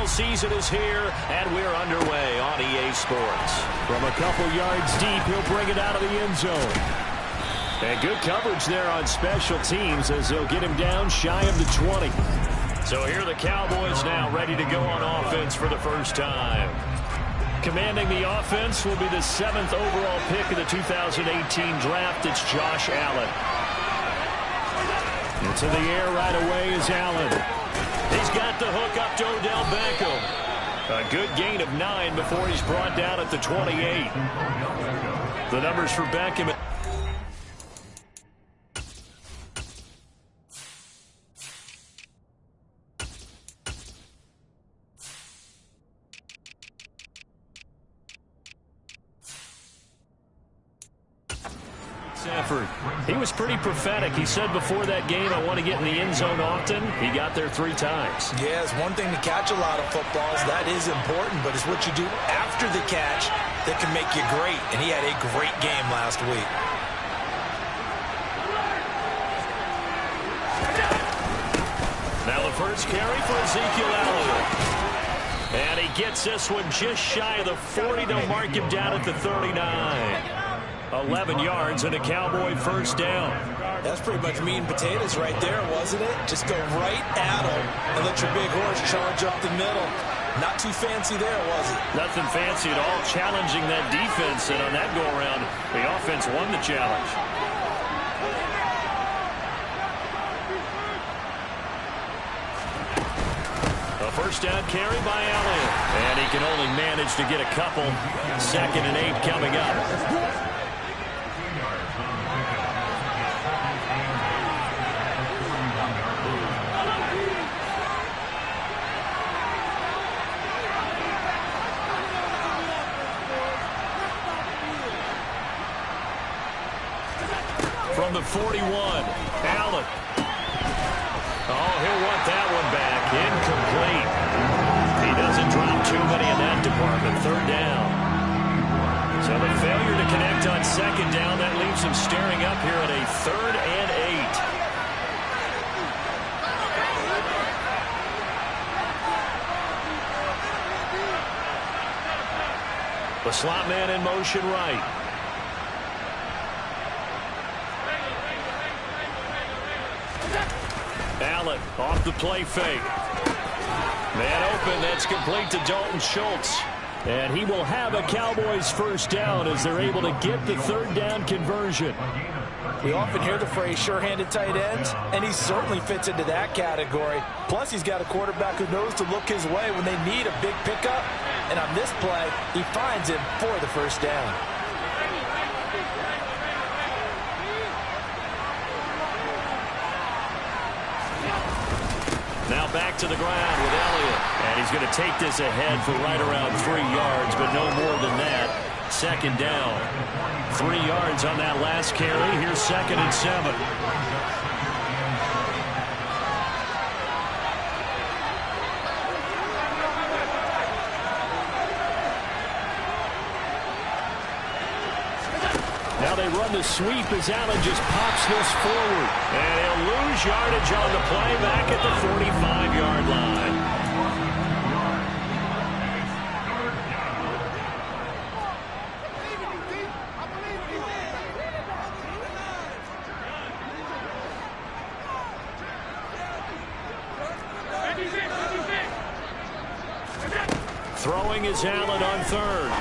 NFL season is here, and we're underway on EA Sports. From a couple yards deep, he'll bring it out of the end zone. And good coverage there on special teams as they'll get him down shy of the 20. So here are the Cowboys now ready to go on offense for the first time. Commanding the offense will be the 7th overall pick of the 2018 draft. It's Josh Allen. Into the air right away is Allen. He's got the hook up to Odell Beckham. A good gain of 9 before he's brought down at the 28. The numbers for Beckham. Effort. He was pretty prophetic. He said before that game, I want to get in the end zone often. He got there 3 times. Yeah, it's one thing to catch a lot of footballs. That is important, but it's what you do after the catch that can make you great. And he had a great game last week. Now the first carry for Ezekiel Elliott. And he gets this one just shy of the 40. They'll mark him down at the 39. 11 yards and a Cowboy first down. That's pretty much meat and potatoes right there, wasn't it? Just go right at him and let your big horse charge up the middle. Not too fancy there, was it? Nothing fancy at all. Challenging that defense, and on that go-around, the offense won the challenge. A first down carry by Allen. And he can only manage to get a couple. 2nd and 8 coming up. From the 41, Allen. Oh, he'll want that one back. Incomplete. He doesn't drop too many in that department. 3rd down. So the failure to connect on 2nd down, that leaves him staring up here at a 3rd and 8. The slot man in motion right. Allen off the play fake. Man open, that's complete to Dalton Schultz. And he will have a Cowboys first down as they're able to get the 3rd down conversion. We often hear the phrase sure-handed tight ends, and he certainly fits into that category. Plus, he's got a quarterback who knows to look his way when they need a big pickup. And on this play, he finds him for the first down. Now back to the ground with Elliott. And he's going to take this ahead for right around 3 yards, but no more than that. 2nd down. 3 yards on that last carry. Here's 2nd and 7. Now they run the sweep as Allen just pops this forward. And he'll lose yardage on the play back at the 45-yard line. Throwing is Allen on 3rd.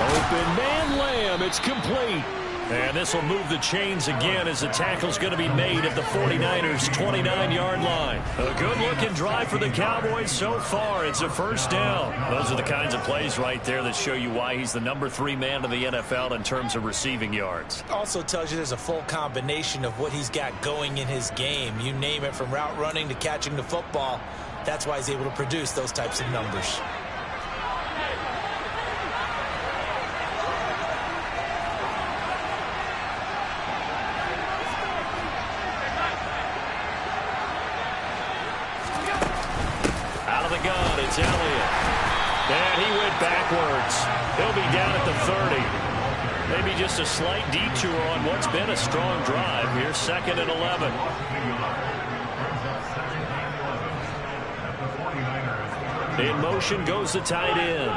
Open man Lamb. It's complete. And this will move the chains again as the tackle's going to be made at the 49ers' 29-yard line. A good-looking drive for the Cowboys so far. It's a first down. Those are the kinds of plays right there that show you why he's the number 3 man in the NFL in terms of receiving yards. Also tells you there's a full combination of what he's got going in his game. You name it, from route running to catching the football. That's why he's able to produce those types of numbers. It's Elliott. And he went backwards. He'll be down at the 30. Maybe just a slight detour on what's been a strong drive. Here's 2nd and 11. In motion goes the tight end.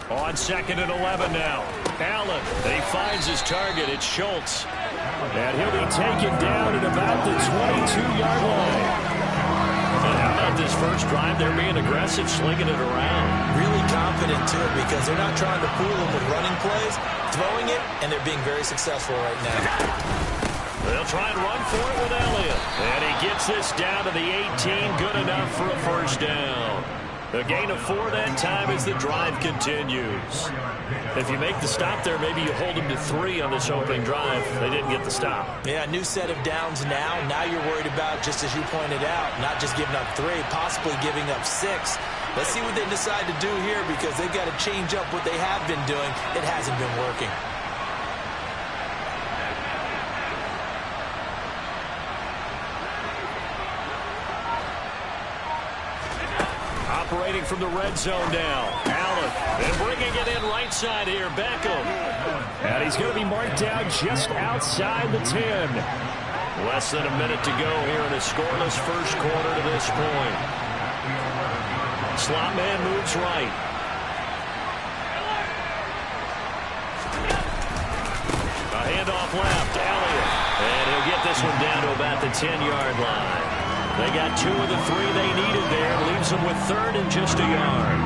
On 2nd and 11 now. Allen, he finds his target. It's Schultz. And he'll be taken down at about the 22-yard line. And how about this first drive? They're being aggressive, slinging it around. Really confident, too, because they're not trying to fool them with running plays, throwing it, and they're being very successful right now. They'll try and run for it with Elliott. And he gets this down to the 18. Good enough for a first down. A gain of 4 that time as the drive continues. If you make the stop there, maybe you hold them to 3 on this opening drive. They didn't get the stop. Yeah, new set of downs now. Now you're worried about, just as you pointed out, not just giving up 3, possibly giving up 6. Let's see what they decide to do here, because they've got to change up what they have been doing. It hasn't been working. Operating from the red zone now. Allen, and bringing it in right side here. Beckham. And he's going to be marked down just outside the 10. Less than a minute to go here in a scoreless first quarter to this point. Slot man moves right. A handoff left. Elliott. And he'll get this one down to about the 10-yard line. They got 2 of the 3 they needed there. Leaves them with 3rd and just a yard.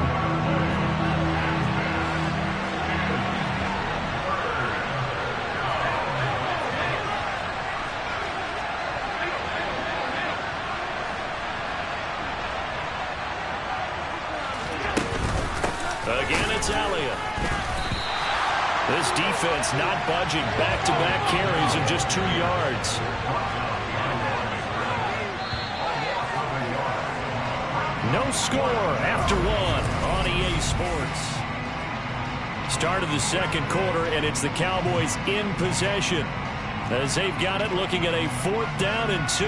Again, it's Elliott. This defense not budging. Back-to-back carries of just 2 yards. No score after 1 on EA Sports. Start of the second quarter, and it's the Cowboys in possession as they've got it, looking at a 4th down and 2.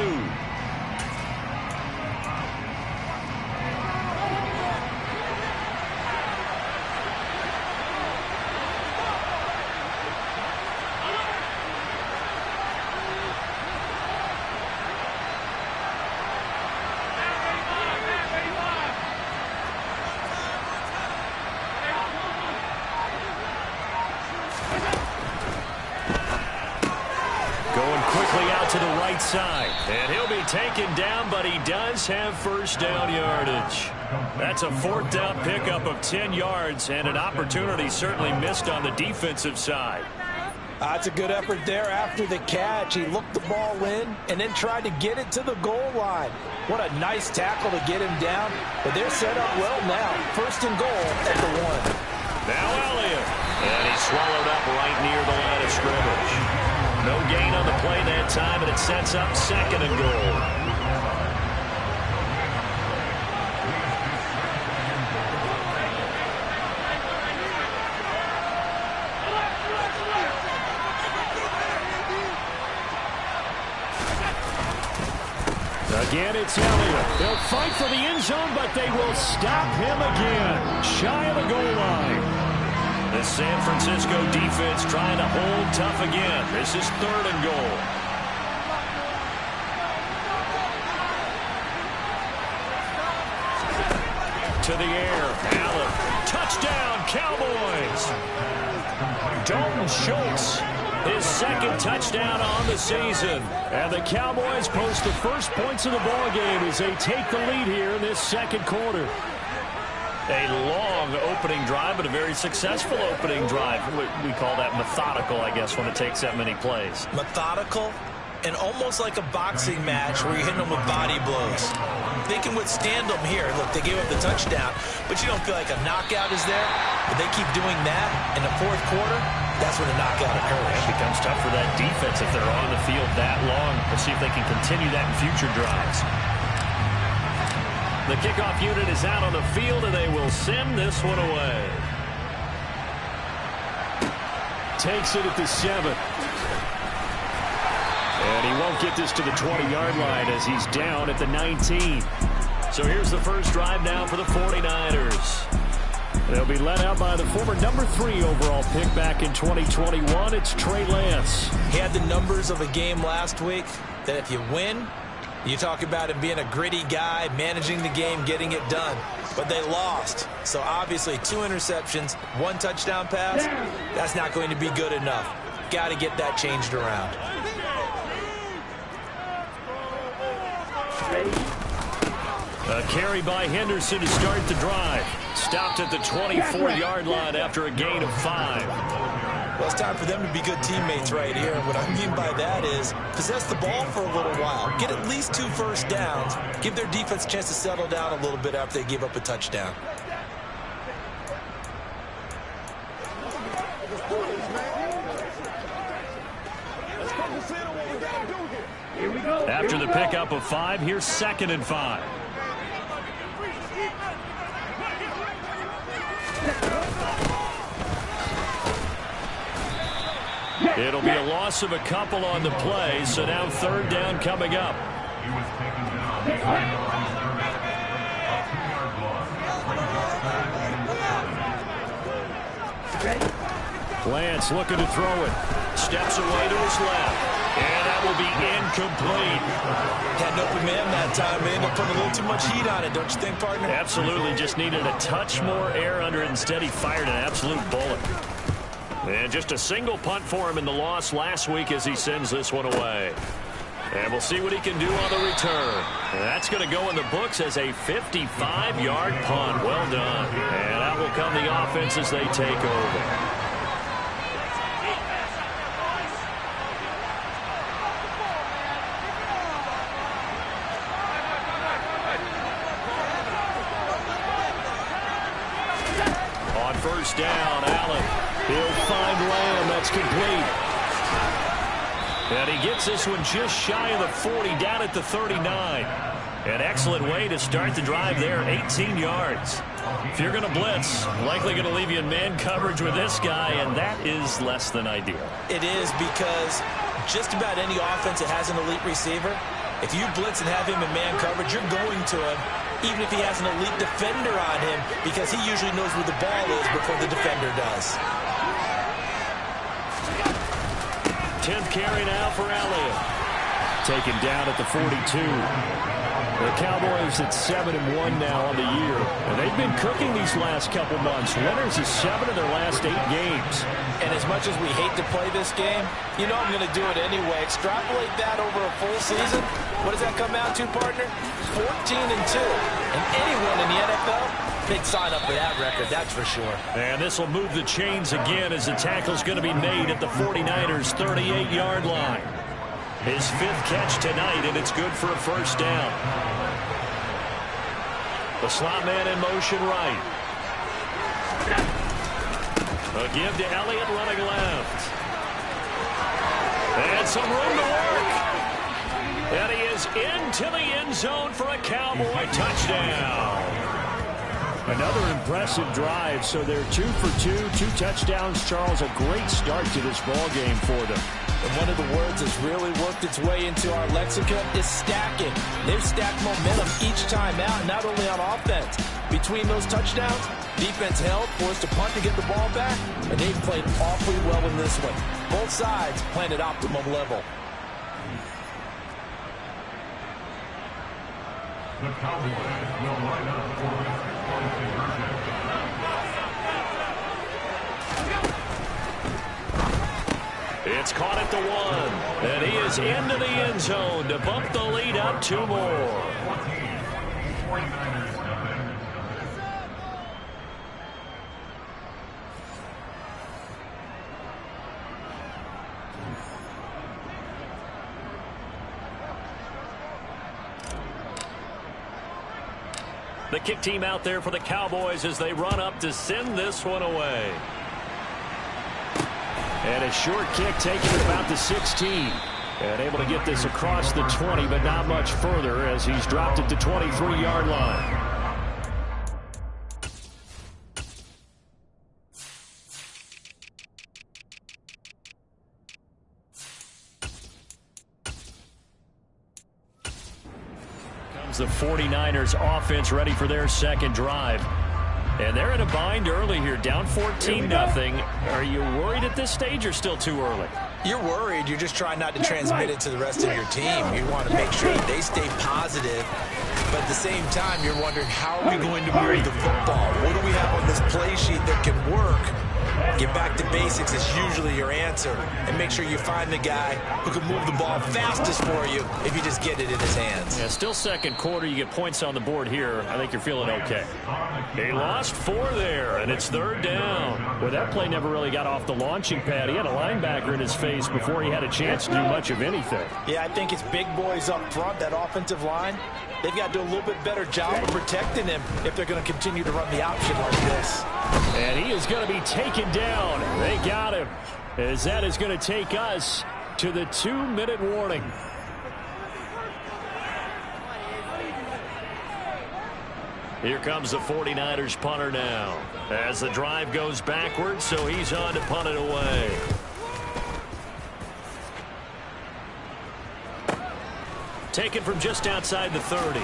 To the right side, and he'll be taken down, but he does have first down yardage. That's a 4th down pickup of 10 yards, and an opportunity certainly missed on the defensive side. That's a good effort there after the catch. He looked the ball in and then tried to get it to the goal line. What a nice tackle to get him down, but they're set up well now. 1st and goal at the 1. Now Elliott, and he's swallowed up right near the line of scrimmage. No gain on the play that time, and it sets up 2nd and goal. Again, it's Elliott. They'll fight for the end zone, but they will stop him again. Shy of the goal line. The San Francisco defense trying to hold tough again. This is 3rd and goal. To the air. Allen. Touchdown, Cowboys. Dalton Schultz, his 2nd touchdown on the season. And the Cowboys post the first points of the ballgame as they take the lead here in this second quarter. A long opening drive, but a very successful opening drive. We call that methodical, I guess, when it takes that many plays. Methodical and almost like a boxing match where you're hitting them with body blows. They can withstand them here. Look, they gave up the touchdown, but you don't feel like a knockout is there. But they keep doing that in the 4th quarter, that's when the knockout occurs. It becomes tough for that defense if they're on the field that long. We'll see if they can continue that in future drives. The kickoff unit is out on the field, and they will send this one away. Takes it at the 7. And he won't get this to the 20-yard line as he's down at the 19. So here's the first drive now for the 49ers. They'll be led out by the former number 3 overall pick back in 2021. It's Trey Lance. He had the numbers of a game last week that if you win, you talk about him being a gritty guy, managing the game, getting it done. But they lost. So obviously 2 interceptions, 1 touchdown pass, that's not going to be good enough. Got to get that changed around. A carry by Henderson to start the drive. Stopped at the 24-yard line after a gain of 5. Well, it's time for them to be good teammates right here. What I mean by that is possess the ball for a little while. Get at least 2 first downs. Give their defense a chance to settle down a little bit after they give up a touchdown. After the pickup of 5, here's 2nd and 5. It'll be a loss of a couple on the play, so now 3rd down coming up. Lance looking to throw it. Steps away to his left. And that will be incomplete. Had an open man that time. They ended up putting a little too much heat on it, don't you think, partner? Absolutely. Just needed a touch more air under it. Instead, he fired an absolute bullet. And just a single punt for him in the loss last week as he sends this one away. And we'll see what he can do on the return. And that's going to go in the books as a 55-yard punt. Well done. And out will come the offense as they take over. First down, Allen. He'll find Lamb. That's complete. And he gets this one just shy of the 40, down at the 39. An excellent way to start the drive there, 18 yards. If you're going to blitz, likely going to leave you in man coverage with this guy, and that is less than ideal. It is, because just about any offense that has an elite receiver, if you blitz and have him in man coverage, you're going to him, even if he has an elite defender on him, because he usually knows where the ball is before the defender does. 10th carry now for Elliott. Taken down at the 42. The Cowboys at 7-1 now on the year. And they've been cooking these last couple months. Winners of 7 of their last 8 games. And as much as we hate to play this game, you know I'm going to do it anyway. Extrapolate that over a full season. What does that come out to, partner? 14-2. And anyone in the NFL, they'd sign up for that record, that's for sure. And this will move the chains again as the tackle's going to be made at the 49ers' 38-yard line. His 5th catch tonight, and it's good for a first down. The slot man in motion right. A give to Elliott running left. And some room to work. And he is into the end zone for a Cowboy touchdown. Another impressive drive, so they're 2 for 2, 2 touchdowns. Charles, a great start to this ball game for them. And one of the words that's really worked its way into our lexicon is stacking. They've stacked momentum each time out, not only on offense. Between those touchdowns, defense held, forced to punt to get the ball back, and they've played awfully well in this one. Both sides playing at optimum level. The Cowboys will line up for conversion. It's caught at the 1, and he is into the end zone to bump the lead up 2 more. The kick team out there for the Cowboys as they run up to send this one away. And a short kick taken at about the 16. And able to get this across the 20, but not much further as he's dropped it to 23-yard line. Comes the 49ers offense ready for their second drive. And they're in a bind early here, down 14-0. Are you worried at this stage or still too early? You're worried. You're just trying not to transmit it to the rest of your team. You want to make sure that they stay positive. But at the same time, you're wondering, how are we going to move the football? What do we have on this play sheet that can work? Get back to basics is usually your answer. And make sure you find the guy who can move the ball fastest for you if you just get it in his hands. Yeah, still second quarter. You get points on the board here. I think you're feeling okay. They lost 4 there, and it's 3rd down. Well, that play never really got off the launching pad. He had a linebacker in his face before he had a chance to do much of anything. Yeah, I think it's big boys up front, that offensive line. They've got to do a little bit better job of protecting him if they're going to continue to run the option like this. And he is going to be taken down. They got him, as that is going to take us to the 2-minute warning. Here comes the 49ers punter now, as the drive goes backwards, so he's on to punt it away. Taken from just outside the 30.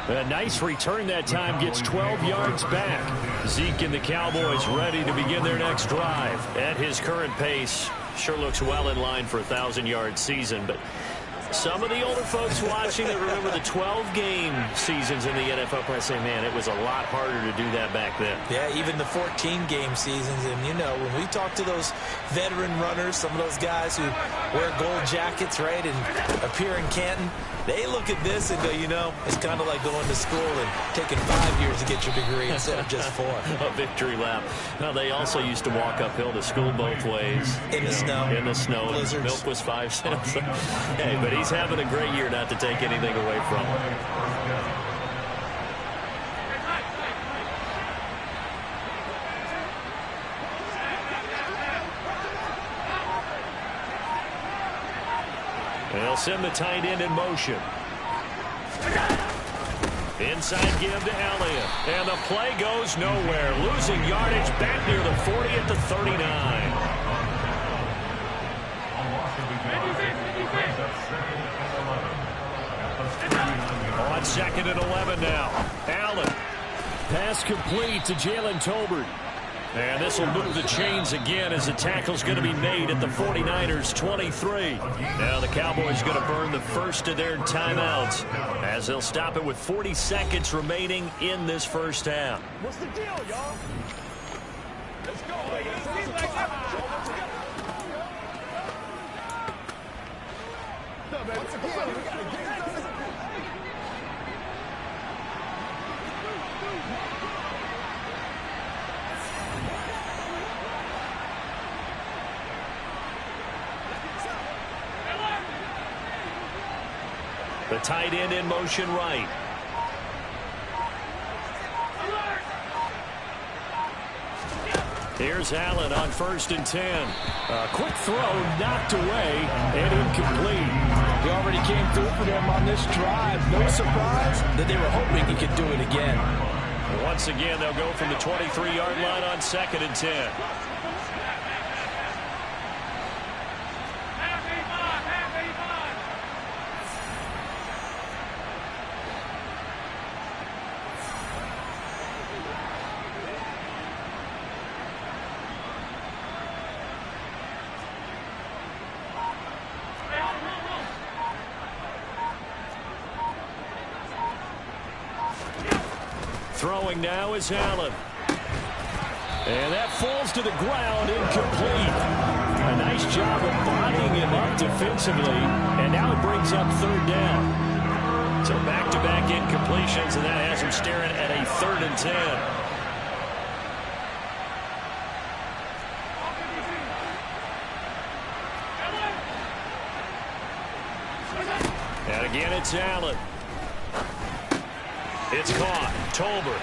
A nice return that time, gets 12 yards back. Zeke and the Cowboys ready to begin their next drive. At his current pace, sure looks well in line for a 1,000-yard season, but some of the older folks watching that remember the 12-game seasons in the NFL probably say, man, it was a lot harder to do that back then. Yeah, even the 14-game seasons. And, you know, when we talk to those veteran runners, some of those guys who wear gold jackets, right, and appear in Canton, they look at this and go, you know, it's kind of like going to school and taking 5 years to get your degree instead of just 4. A victory lap. Now, they also used to walk uphill to school both ways. In the snow. In the snow. Blizzards. Milk was 5 cents. Hey, but he's having a great year, not to take anything away from him. They'll send the tight end in motion. Inside give to Elliott. And the play goes nowhere. Losing yardage back near the 40 at the 39. On 2nd and 11 now. Allen. Pass complete to Jalen Tolbert. And this will move the chains again as the tackle's going to be made at the 49ers 23. Now the Cowboys going to burn the first of their timeouts as they'll stop it with 40 seconds remaining in this first half. What's the deal, y'all? Let's go. The tight end in motion right. Here's Allen on 1st and 10. A quick throw knocked away and incomplete. He already came through for them on this drive. No surprise that they were hoping he could do it again. Once again, they'll go from the 23-yard line on 2nd and 10. Throwing now is Allen. And that falls to the ground, incomplete. A nice job of bodying him up defensively. And now it brings up 3rd down. So back-to-back incompletions, and that has him staring at a 3rd and 10. And again, it's Allen. It's caught. Tolbert.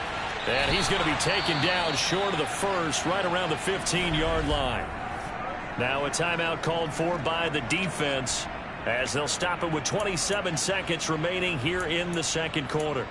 And he's going to be taken down short of the first, right around the 15-yard line. Now a timeout called for by the defense as they'll stop it with 27 seconds remaining here in the second quarter.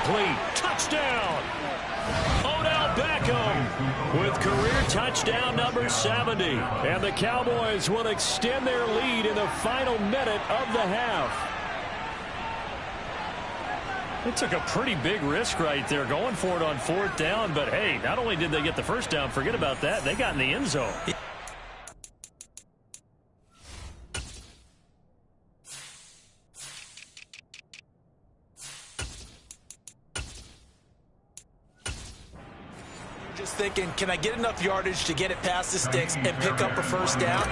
complete. Touchdown! Odell Beckham with career touchdown number 70. And the Cowboys will extend their lead in the final minute of the half. They took a pretty big risk right there going for it on 4th down. But, hey, not only did they get the first down, forget about that, they got in the end zone. Just thinking, can I get enough yardage to get it past the sticks and pick up a first down?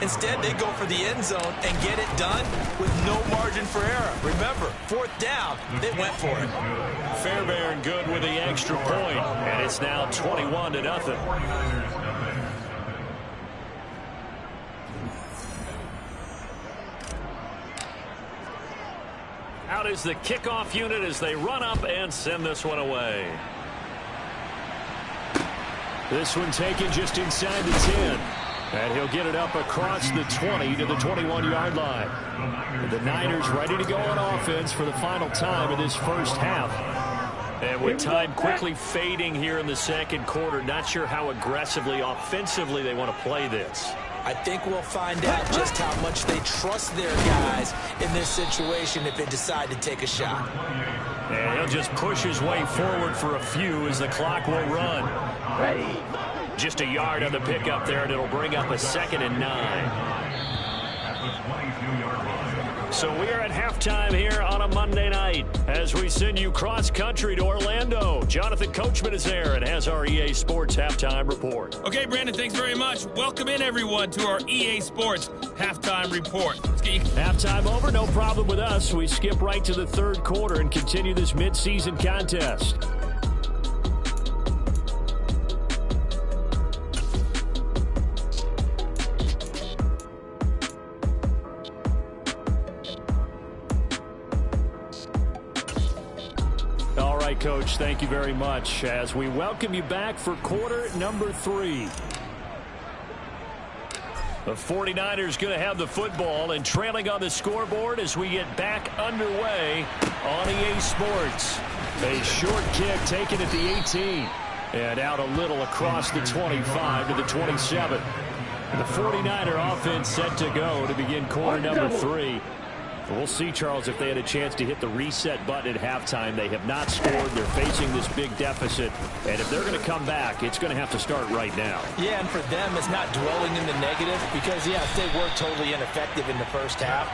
Instead, they go for the end zone and get it done with no margin for error. Remember, 4th down, they went for it. Fairbairn good with the extra point, and it's now 21-0. Out is the kickoff unit as they run up and send this one away. This one taken just inside the 10. And he'll get it up across the 20 to the 21-yard line. And the Niners ready to go on offense for the final time of this first half. And with time quickly fading here in the second quarter, not sure how aggressively, offensively they want to play this. I think we'll find out just how much they trust their guys in this situation if they decide to take a shot. And he'll just push his way forward for a few as the clock will run. Ready. Just a yard on the pickup there, and it'll bring up a 2nd and 9. So we are at halftime here on a Monday night as we send you cross-country to Orlando. Jonathan Coachman is there and has our EA Sports Halftime Report. Okay, Brandon, thanks very much. Welcome in, everyone, to our EA Sports Halftime Report. Let's get you. Halftime over, no problem with us. We skip right to the third quarter and continue this midseason contest. Coach, thank you very much as we welcome you back for quarter number 3. The 49ers going to have the football and trailing on the scoreboard as we get back underway on EA Sports. A short kick taken at the 18 and out a little across the 25 to the 27. The 49er offense set to go to begin quarter number 3. We'll see, Charles, if they had a chance to hit the reset button at halftime. They have not scored. They're facing this big deficit. And if they're going to come back, it's going to have to start right now. Yeah, and for them, it's not dwelling in the negative because, yes, they were totally ineffective in the first half.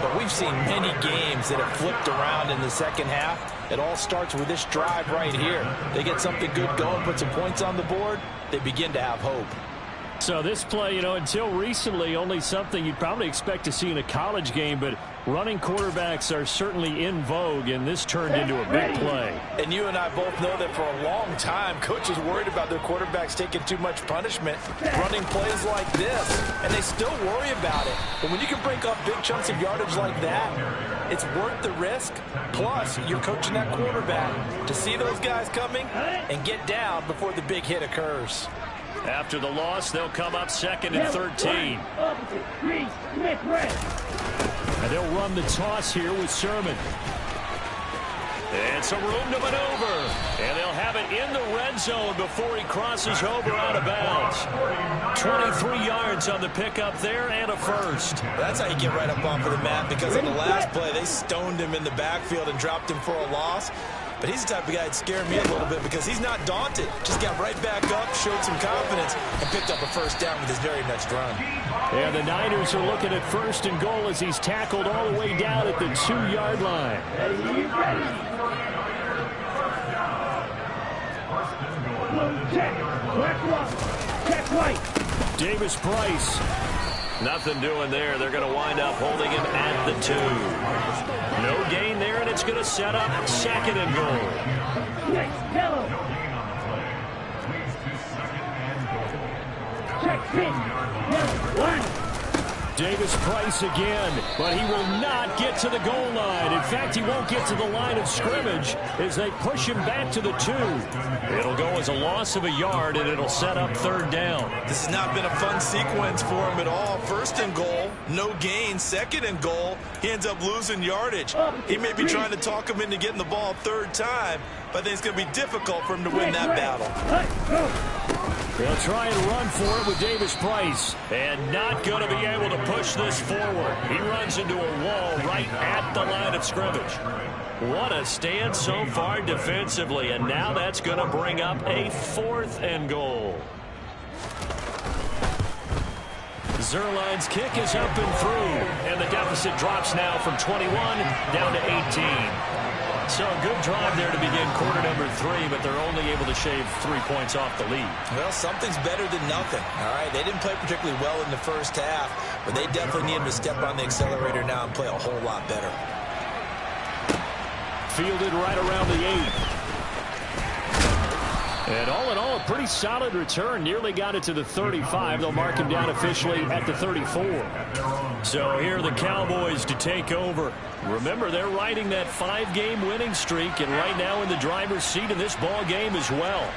But we've seen many games that have flipped around in the second half. It all starts with this drive right here. They get something good going, put some points on the board, they begin to have hope. So this play, until recently, only something you'd probably expect to see in a college game, but running quarterbacks are certainly in vogue, and this turned into a big play. And you and I both know that for a long time, coaches worried about their quarterbacks taking too much punishment, running plays like this, and they still worry about it. But when you can break up big chunks of yardage like that, it's worth the risk. Plus, you're coaching that quarterback to see those guys coming and get down before the big hit occurs. After the loss, they'll come up 2nd and 13. And they'll run the toss here with Sermon. And some room to maneuver. And they'll have it in the red zone before he crosses over out of bounds. 23 yards on the pickup there and a first. That's how you get right up off of the mat, because on the last play, they stoned him in the backfield and dropped him for a loss. But he's the type of guy that scared me a little bit because he's not daunted. Just got right back up, showed some confidence, and picked up a first down with his very next run. And the Niners are looking at 1st and goal as he's tackled all the way down at the 2-yard line. Check right. Davis Price. Nothing doing there. They're going to wind up holding him at the 2. No gain there, and it's going to set up 2nd and goal. Check 1. Davis Price again, but he will not get to the goal line. In fact, he won't get to the line of scrimmage as they push him back to the 2. It'll go as a loss of a yard, and it'll set up 3rd down. This has not been a fun sequence for him at all. 1st and goal, no gain. 2nd and goal, he ends up losing yardage. He may be trying to talk him into getting the ball 3rd time, but I think it's going to be difficult for him to win that battle. They'll try and run for it with Davis Price. And not going to be able to push this forward. He runs into a wall right at the line of scrimmage. What a stand so far defensively, and now that's going to bring up a 4th and goal. Zuerlein's kick is up and through, and the deficit drops now from 21 down to 18. So a good drive there to begin quarter number 3, but they're only able to shave 3 points off the lead. Well, something's better than nothing. All right, they didn't play particularly well in the first half, but they definitely need him to step on the accelerator now and play a whole lot better. Fielded right around the 8. And all in all, a pretty solid return. Nearly got it to the 35. They'll mark him down officially at the 34. So here are the Cowboys to take over. Remember, they're riding that 5-game winning streak, and right now in the driver's seat in this ball game as well.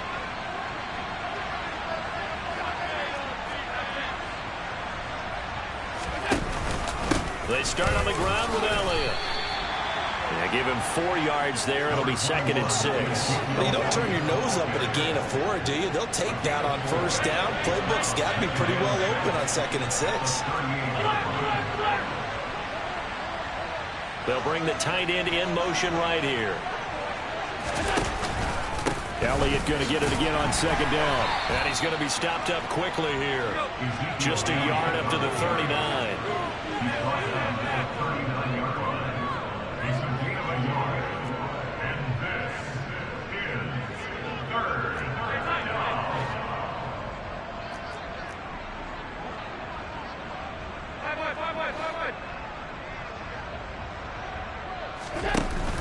They start on the ground with Elliott. Yeah, give him 4 yards there. It'll be 2nd and 6. Well, you don't turn your nose up at a gain of 4, do you? They'll take that on 1st down. Playbook's got to be pretty well open on 2nd and 6. They'll bring the tight end in motion right here. Elliott going to get it again on 2nd down. And he's going to be stopped up quickly here. Just a yard up to the 39.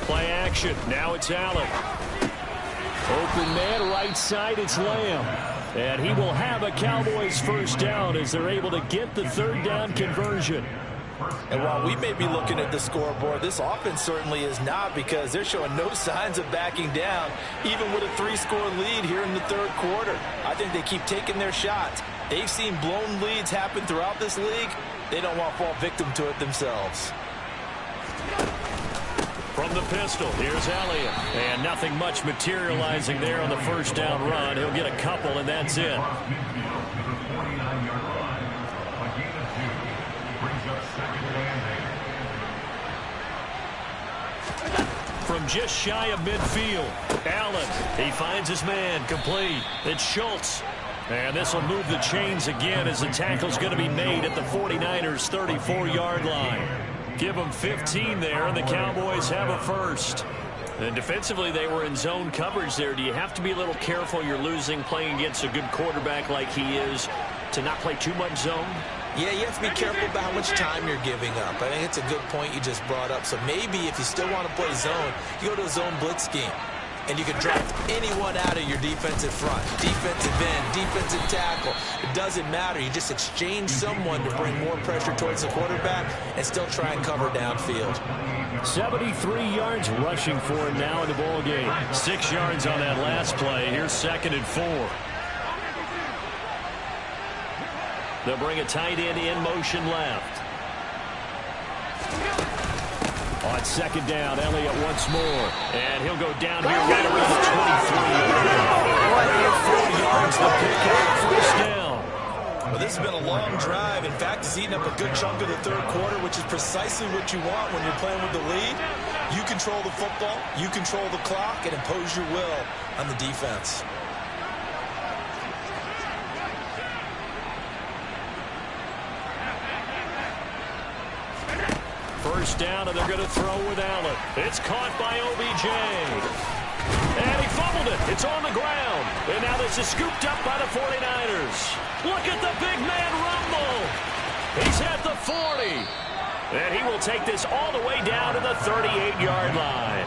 Play action. Now it's Allen. Open man right side, it's Lamb. And he will have a Cowboys 1st down as they're able to get the 3rd down conversion. And while we may be looking at the scoreboard, this offense certainly is not, because they're showing no signs of backing down, even with a 3-score lead here in the 3rd quarter. I think they keep taking their shots. They've seen blown leads happen throughout this league. They don't want to fall victim to it themselves. From the pistol, here's Elliott. And nothing much materializing there on the 1st down run. He'll get a couple, and that's it. From just shy of midfield, Allen, he finds his man, complete. It's Schultz. And this will move the chains again as the tackle's going to be made at the 49ers' 34-yard line. Give them 15 there, and the Cowboys have a 1st. And defensively, they were in zone coverage there. Do you have to be a little careful? You're losing playing against a good quarterback like he is to not play too much zone? Yeah, you have to be careful about how much time you're giving up. I think it's a good point you just brought up. So maybe if you still want to play zone, you go to a zone blitz scheme. And you can draft anyone out of your defensive front. Defensive end, defensive tackle. It doesn't matter. You just exchange someone to bring more pressure towards the quarterback and still try and cover downfield. 73 yards rushing for him now in the ball game. 6 yards on that last play. Here's 2nd and 4. They'll bring a tight end in motion left. On 2nd down, Elliott once more. And he'll go down here right around the 23. 4 yards to pick up 1st down. Well, this has been a long drive. In fact, it's eaten up a good chunk of the 3rd quarter, which is precisely what you want when you're playing with the lead. You control the football, you control the clock, and impose your will on the defense. First down, and they're going to throw with Allen. It's caught by OBJ. And he fumbled it. It's on the ground. And now this is scooped up by the 49ers. Look at the big man rumble. He's at the 40. And he will take this all the way down to the 38-yard line.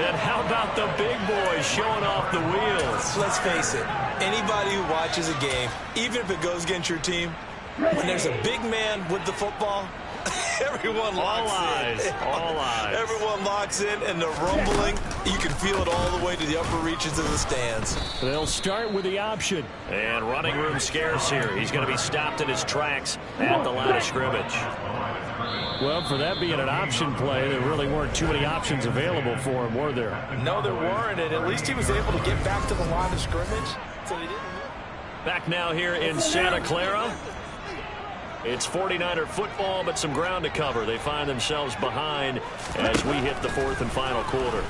And how about the big boys showing off the wheels? Let's face it, anybody who watches a game, even if it goes against your team, When there's a big man with the football, everyone locks in. All eyes. Everyone locks in, and the rumbling, you can feel it all the way to the upper reaches of the stands. They'll start with the option. And running room scarce here. He's going to be stopped in his tracks at the line of scrimmage. Well, for that being an option play, there really weren't too many options available for him, were there? No, there weren't, and at least he was able to get back to the line of scrimmage, so he didn't. Back now here in Santa Clara. It's 49er football, but some ground to cover. They find themselves behind as we hit the fourth and final quarter.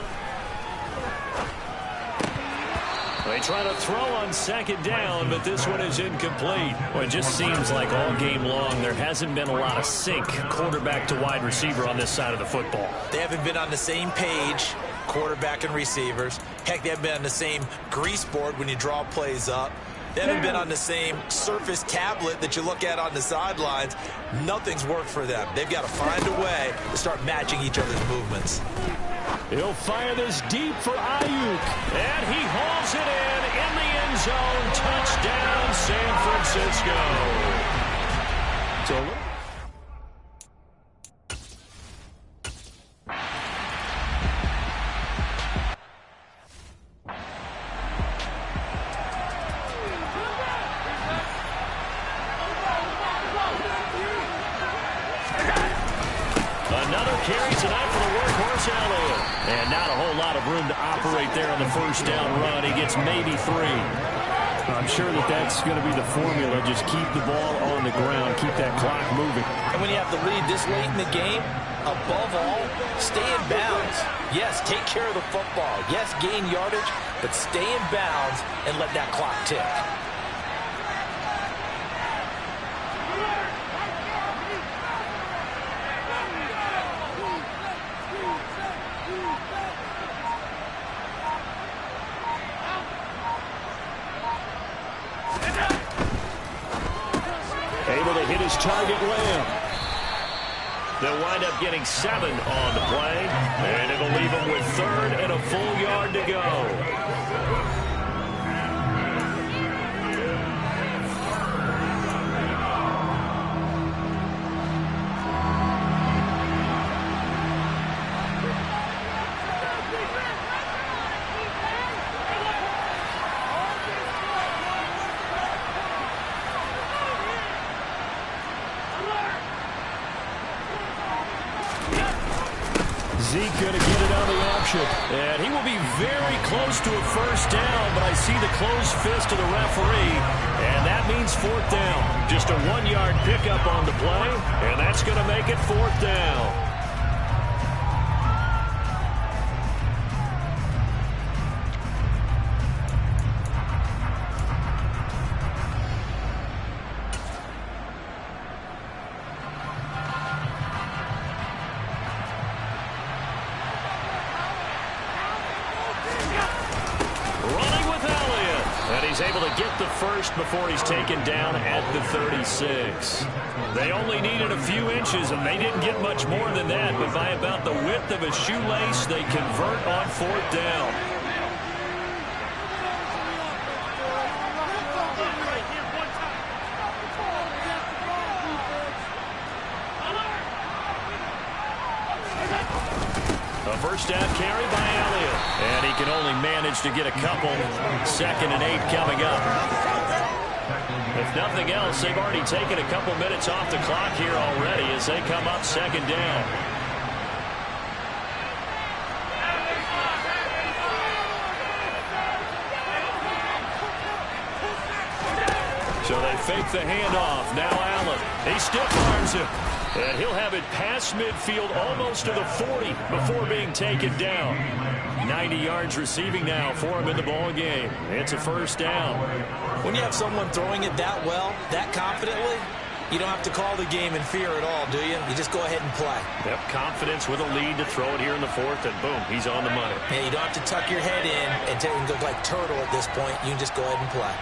They try to throw on second down, but this one is incomplete. Well, it just seems like all game long there hasn't been a lot of sync quarterback to wide receiver on this side of the football. They haven't been on the same page, quarterback and receivers. Heck, they haven't been on the same grease board when you draw plays up. They haven't been on the same Surface tablet that you look at on the sidelines. Nothing's worked for them. They've got to find a way to start matching each other's movements. He'll fire this deep for Ayuk. And he hauls it in the end zone. Touchdown, San Francisco. So another carry tonight for the workhorse Elliott. And not a whole lot of room to operate there on the first down run. He gets maybe 3. I'm sure that's going to be the formula. Just keep the ball on the ground. Keep that clock moving. And when you have the lead this late in the game, above all, stay in bounds. Yes, take care of the football. Yes, gain yardage, but stay in bounds and let that clock tick. Able to hit his target Lamb. They'll wind up getting 7 on the play, and it'll leave them with 3rd and a full yard to go. Zeke going to get it on the option. And he will be very close to a first down, but I see the closed fist of the referee, and that means 4th down. Just a 1-yard pickup on the play, and that's going to make it 4th down. He's able to get the first before he's taken down at the 36. They only needed a few inches, and they didn't get much more than that. But by about the width of a shoelace, they convert on 4th down. A first down carry by Elliott. And he can only manage to get a couple. 2nd and 8 coming up. If nothing else, they've already taken a couple minutes off the clock here already as they come up 2nd down. So they fake the handoff. Now Allen. He stiff arms him. And he'll have it past midfield almost to the 40 before being taken down. 90 yards receiving now for him in the ball game. It's a first down. When you have someone throwing it that well, that confidently, you don't have to call the game in fear at all, do you? You just go ahead and play. Yep, confidence with a lead to throw it here in the 4th, and boom, he's on the money. Yeah, you don't have to tuck your head in and look like turtle at this point. You can just go ahead and play.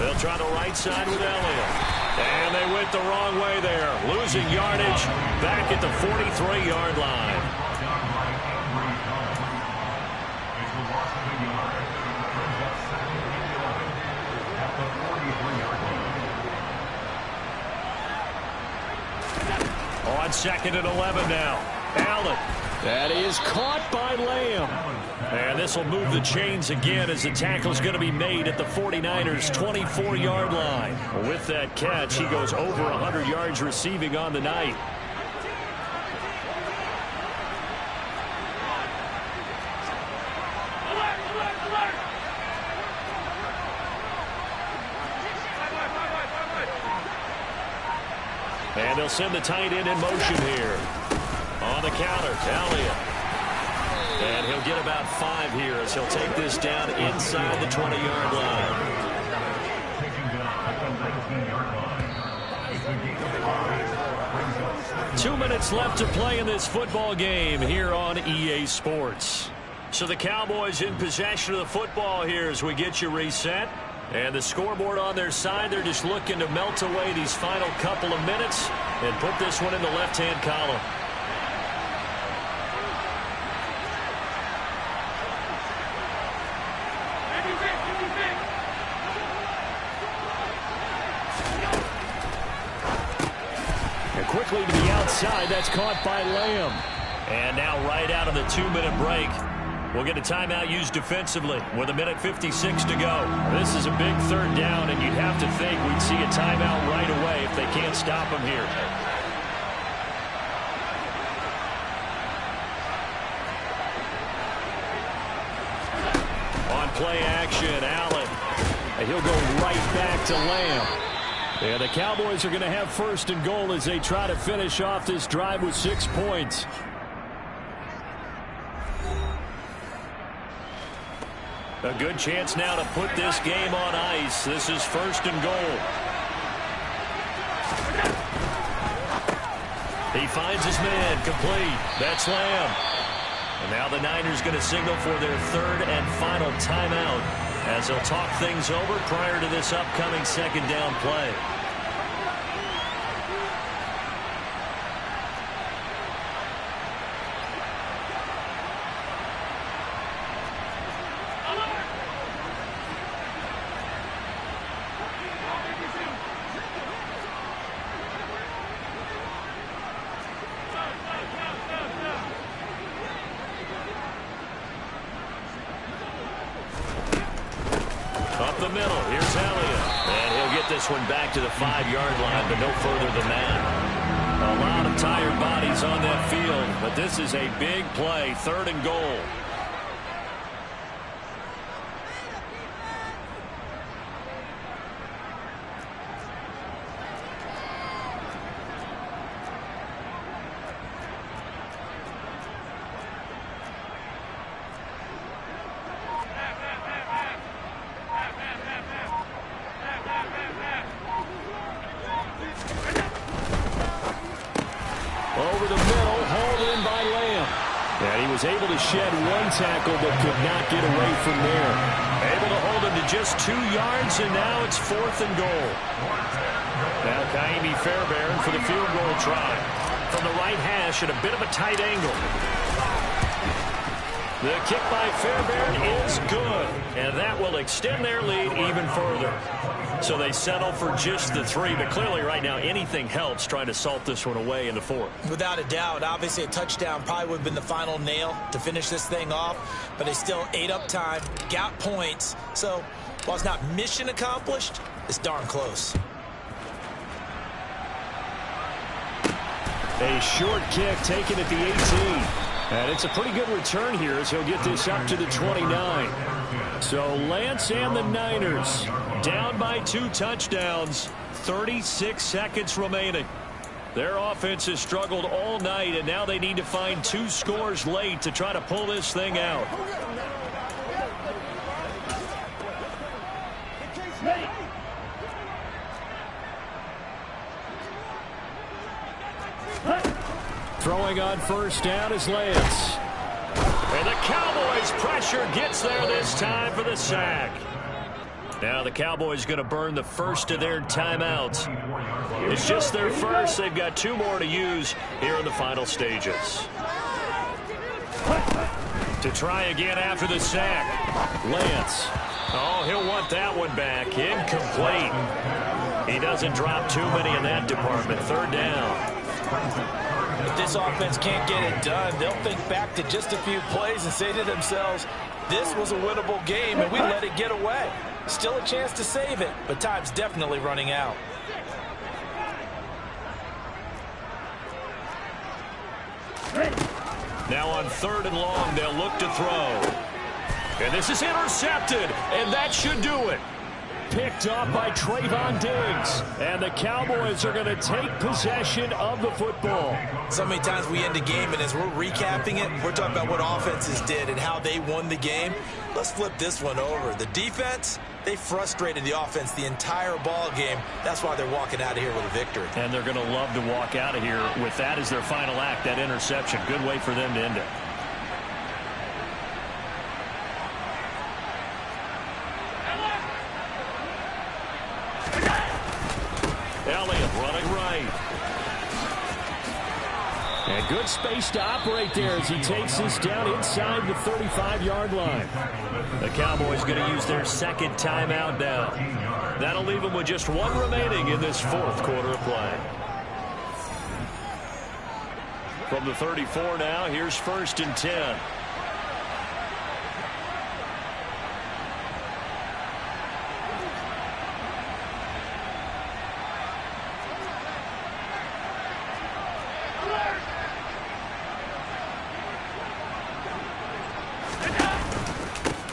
They'll try the right side with Elliott. And they went the wrong way there. Losing yardage back at the 43-yard line. on 2nd and 11 now. Allen. That is caught by Lamb. And this will move the chains again as the tackle's going to be made at the 49ers' 24-yard line. With that catch, he goes over 100 yards receiving on the night. And they'll send the tight end in motion here. On the counter, Elliott. And he'll get about 5 here as he'll take this down inside the 20-yard line. 2 minutes left to play in this football game here on EA Sports. So the Cowboys in possession of the football here as we get you reset. And the scoreboard on their side, they're just looking to melt away these final couple of minutes and put this one in the left-hand column. And quickly to the outside, that's caught by Lamb. And now right out of the 2-minute break, we'll get a timeout used defensively with 1:56 to go. This is a big 3rd down, and you'd have to think we'd see a timeout right away if they can't stop him here. On play action, Allen. And he'll go right back to Lamb. And the Cowboys are going to have 1st and goal as they try to finish off this drive with 6 points. A good chance now to put this game on ice. This is 1st and goal. He finds his man, complete. That's Lamb. And now the Niners going to signal for their 3rd and final timeout as they'll talk things over prior to this upcoming 2nd down play. Up the middle, here's Elliott. And he'll get this one back to the 5-yard line, but no further than that. A lot of tired bodies on that field, but this is a big play, 3rd and goal. Over the middle, hauled in by Lamb. And he was able to shed 1 tackle but could not get away from there. Able to hold him to just 2 yards, and now it's 4th and goal. Now Kaimi Fairbairn for the field goal try. From the right hash at a bit of a tight angle. The kick by Fairbairn is good, and that will extend their lead even further. So they settle for just the 3, but clearly right now anything helps trying to salt this one away in the 4th. Without a doubt, obviously a touchdown probably would have been the final nail to finish this thing off, but they still ate up time, got points. So while it's not mission accomplished, it's darn close. A short kick taken at the 18. And it's a pretty good return here as he'll get this up to the 29. So Lance and the Niners down by 2 touchdowns, 36 seconds remaining. Their offense has struggled all night, and now they need to find 2 scores late to try to pull this thing out. Throwing on 1st down is Lance. And the Cowboys' pressure gets there this time for the sack. Now the Cowboys going to burn the 1st of their timeouts. It's just their 1st. They've got 2 more to use here in the final stages. To try again after the sack. Lance. Oh, he'll want that one back. Incomplete. He doesn't drop too many in that department. 3rd down. If this offense can't get it done, they'll think back to just a few plays and say to themselves, this was a winnable game and we let it get away. Still a chance to save it, but time's definitely running out. Now on 3rd and long, they'll look to throw. And this is intercepted, and that should do it. Picked off by Trayvon Diggs. And the Cowboys are going to take possession of the football. So many times we end a game, and as we're recapping it, we're talking about what offenses did and how they won the game. Let's flip this one over. The defense, they frustrated the offense the entire ball game. That's why they're walking out of here with a victory. And they're going to love to walk out of here with that as their final act, that interception. Good way for them to end it. Elliott running right. And good space to operate there as he takes this down inside the 35-yard line. The Cowboys going to use their 2nd timeout now. That'll leave them with just 1 remaining in this 4th quarter of play. From the 34 now, here's 1st and 10.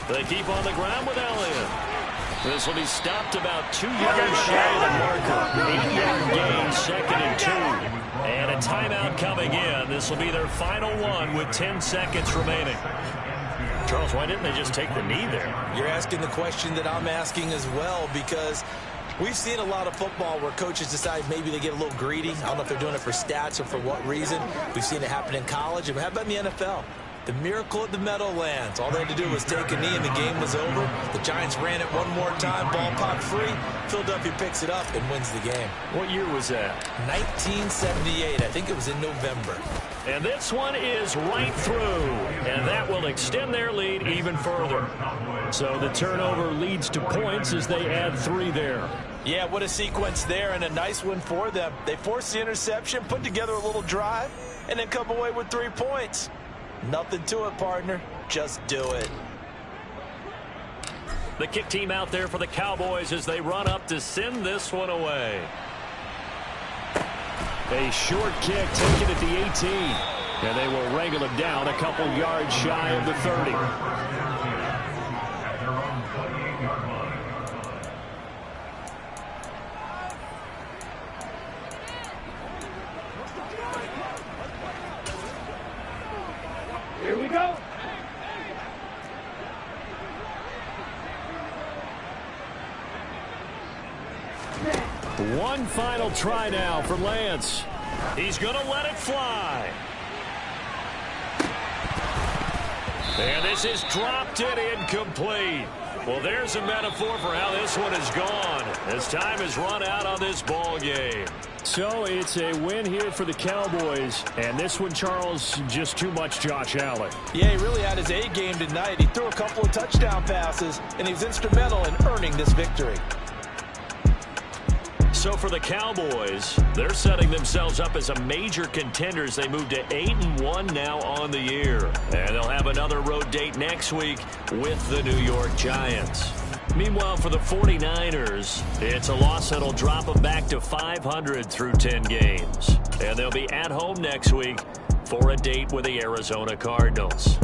They keep on the ground with Elliott. This will be stopped about 2 yards shy of the marker. 8-yard gain, 2nd and 2. And a timeout coming in. This will be their final one with 10 seconds remaining. Charles, why didn't they just take the knee there? You're asking the question that I'm asking as well, because we've seen a lot of football where coaches decide maybe they get a little greedy. I don't know if they're doing it for stats or for what reason. We've seen it happen in college. And how about in the NFL? The miracle of the Meadowlands. All they had to do was take a knee and the game was over. The Giants ran it one more time, ball popped free. Philadelphia picks it up and wins the game. What year was that? 1978. I think it was in November. And this one is right through. And that will extend their lead even further. So the turnover leads to points as they add 3 there. Yeah, what a sequence there, and a nice one for them. They force the interception, put together a little drive, and then come away with 3 points. Nothing to it, partner. Just do it. The kick team out there for the Cowboys as they run up to send this one away. A short kick taken at the 18. And they will wrangle him down a couple yards shy of the 30. At their own 28-yard line. Here we go. One final try now for Lance. He's going to let it fly. And this is dropped and incomplete. Well, there's a metaphor for how this one is gone. As time has run out on this ball game. So it's a win here for the Cowboys. And this one, Charles, just too much Josh Allen. Yeah, he really had his A game tonight. He threw a couple of touchdown passes, and he was instrumental in earning this victory. So for the Cowboys, they're setting themselves up as a major contender as they move to 8-1 now on the year. And they'll have another road date next week with the New York Giants. Meanwhile, for the 49ers, it's a loss that'll drop them back to 500 through 10 games. And they'll be at home next week for a date with the Arizona Cardinals.